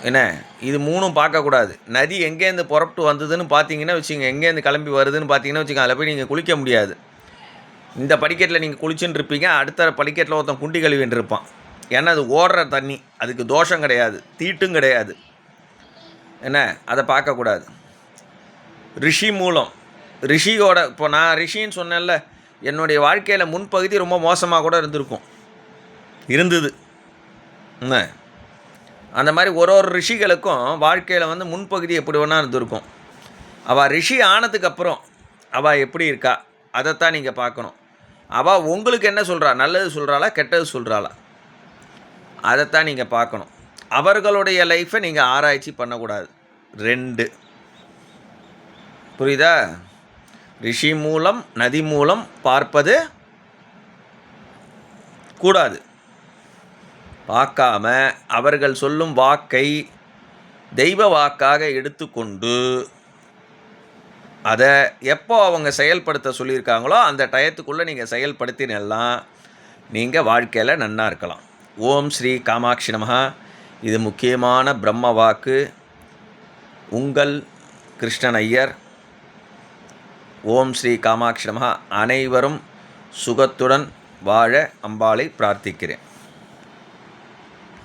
என்ன இது மூணும் பார்க்கக்கூடாது. நதி எங்கேருந்து புறப்பட்டு வந்ததுன்னு பார்த்தீங்கன்னா வச்சுங்க, எங்கேருந்து கிளம்பி வருதுன்னு பார்த்தீங்கன்னா வச்சுங்க, அதில் போய் நீங்கள் குளிக்க முடியாது. இந்த படிக்கட்டில் நீங்கள் குளிச்சுன்னு இருப்பீங்க, அடுத்த படிக்கட்டில் ஒருத்தன் குண்டி கழுவின்னு இருப்பான். ஏன்னா அது ஓடுற தண்ணி, அதுக்கு தோஷம் கிடையாது, தீட்டும் கிடையாது. என்ன அதை பார்க்கக்கூடாது. ரிஷி மூலம், ரிஷியோட இப்போ நான் ரிஷின்னு சொன்னேன்ல, என்னுடைய வாழ்க்கையில் முன்பகுதி ரொம்ப மோசமாக கூட இருந்தது. என்ன அந்த மாதிரி ஒரு ரிஷிகளுக்கும் வாழ்க்கையில் வந்து முன்பகுதி எப்படி வேணா இருந்திருக்கும். அவள் ரிஷி ஆனதுக்கப்புறம் அவள் எப்படி இருக்கா அதைத்தான் நீங்கள் பார்க்கணும். அவள் உங்களுக்கு என்ன சொல்கிறா, நல்லது சொல்கிறாளா கெட்டது சொல்கிறாளா, அதைத்தான் நீங்கள் பார்க்கணும். அவர்களுடைய லைஃப்பை நீங்கள் ஆராய்ச்சி பண்ணக்கூடாது. 2 புரியுதா? ரிஷி மூலம் நதி மூலம் பார்ப்பது கூடாது. பார்க்காம அவர்கள் சொல்லும் வாக்கை தெய்வ வாக்காக எடுத்துக்கொண்டு அதை எப்போ அவங்க செயல்படுத்த சொல்லியிருக்காங்களோ அந்த டயத்துக்குள்ளே நீங்கள் செயல்படுத்தினெல்லாம் நீங்கள் வாழ்க்கையில் நன்னா இருக்கலாம். ஓம் ஸ்ரீ காமாட்சி நமஹ. இது முக்கியமான பிரம்ம வாக்கு. உங்கள் கிருஷ்ணன் ஐயர். ஓம் ஸ்ரீ காமாட்சி நமஹ. அனைவரும் சுகத்துடன் வாழ அம்பாளை பிரார்த்திக்கிறேன்.